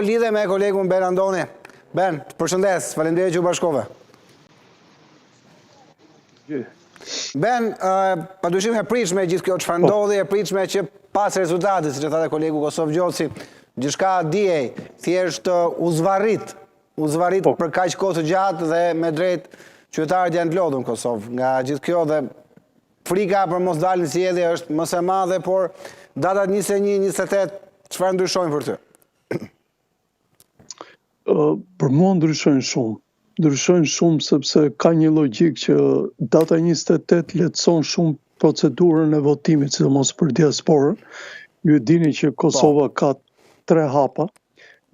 lidhe me kolegun Ben Andoni. Ben, përshëndes, faleminderit që u bashkove. Ben, padyshim e pritshme gjithë kjo çfarë ndodhi, e pritshme që pas rezultatit, siç e tha kolegu Kosov Gjoci, gjithçka diej, thjesht u zvarrit për kaq kohë të gjatë dhe me drejt qytetarët janë të lodhur në Kosovë nga gjithë kjo dhe frika për mos dalë në zgjedhje është më së madhe, por datat 21-28 çfarë ndryshojnë për ty? Për mua ndryshojnë shumë sepse ka një logjik që data 28 lehtëson shumë procedurën e votimit, sidomos për diasporën. Ju e dini që Kosova ka 3 hapa.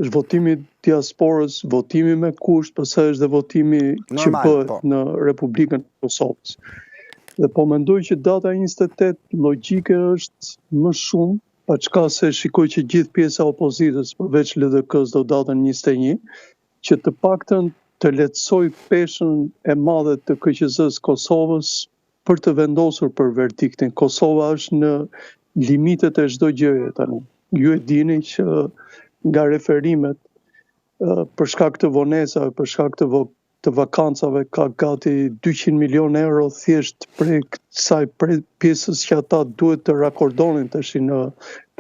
Është votimi diasporës, votimi me kusht, pastaj është dhe votimi që bëhet në Republikën e Kosovës. Dhe po mendoj që data 28 logjike është më shumë, pa çka se shikoj që gjithë pjesa e opozitës, përveç LDK-s do datën 21, që të paktën të lehtësoj peshën e madhe të KQZ-s Kosovës për të vendosur për verdiktin. Kosova është në limitet e çdo gjëje tani. Ju e dini që nga referimet për shkak të vonesave, për shkak të vakancave ka gati 200 milion euro thjesht prej kësaj pjesës që ata duhet të rakordonin tash në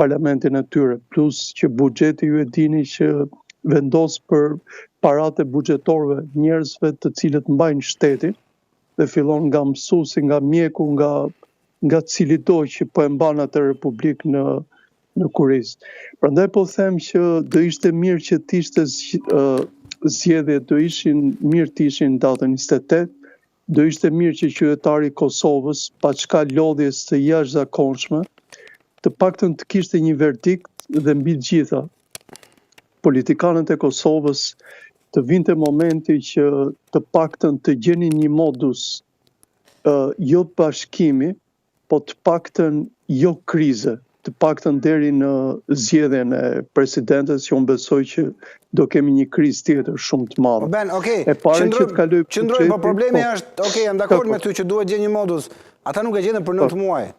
parlamentin e tyre, plus që buxheti ju e dini që vendos për parate buxhetorëve, njerëzve të cilët mbajnë shtetin dhe fillon nga mësuesi, nga mjeku, nga cili do që po e mban atë republikë në Kuris. Prandaj po them që do ishte mirë që të ishte zgjedhje, do ishin mirë të ishin datën 28, do ishte mirë që qytetari i Kosovës, pa çka lodhjes të jashtëzakonshme, të paktën të kishte një verdikt dhe mbi të gjitha politikanët e Kosovës të vinte momenti që të paktën të gjenin një modus jo bashkimi, po të paktën jo krize, të paktën deri në zgjedhjen e presidentes, që unë besoj që do kemi një krizë tjetër shumë të madhe. Ben, okay. E para që të kaloj qëndroj, po problemi është, okay, jam dakord me ty që duhet gjë një modus. Ata nuk e gjendën për 9 muaj.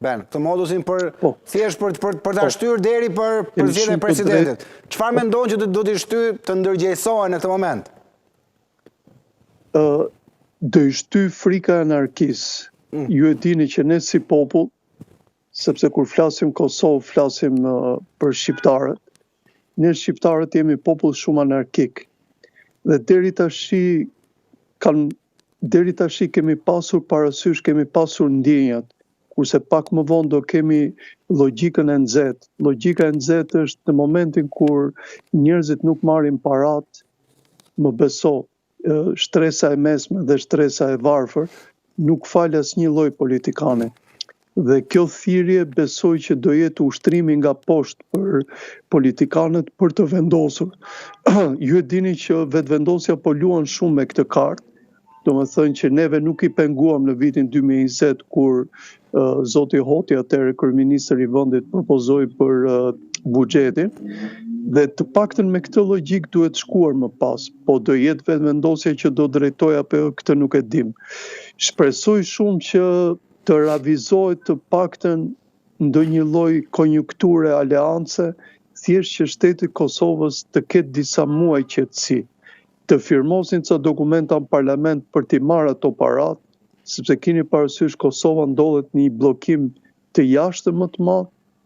Ben, këtë modusin thjesht për ta shtyr deri për zgjedhjen e presidentit. Çfarë mendon që do t'i shty të ndërgjegjësohen në këtë moment? Do i shty frika e anarkisë. Ju e dini që ne si popull, sepse kur flasim Kosovë, flasim për shqiptarët. Ne shqiptarët jemi popull shumë anarkik. Dhe deri tash kemi pasur parasysh, kemi pasur ndjenjat, kurse pak më vonë do kemi logjikën e nxehtë. Logjika e nxehtë është në momentin kur njerëzit nuk marrin parat, më beso, shtresa e mesme dhe shtresa e varfër nuk fal asnjë lloj politikane. Dhe kjo thirrje besoj që do jetë ushtrimi nga poshtë për politikanët për të vendosur. Ju e dini që vetvendosja po luan shumë me këtë kartë, do me thënë që neve nuk i penguam në vitin 2020 kur Zoti Hoti, atëherë kryeministër i vendit, propozoi për buxhetin, dhe të paktën me këtë logjik duhet shkuar më pas, po do jetë vetvendosja që do drejtoj apo këtë nuk e dim. Shpresoj shumë që të ravizohet të paktën ndonjë lloj konjunkture aleance, thjesht që shteti i Kosovës të ketë disa muaj qetësi, të firmosin ca dokumenta në parlament për t'i marrë ato parat, sepse keni parasysh Kosova ndodhet në një bllokim të jashtëm më të madh,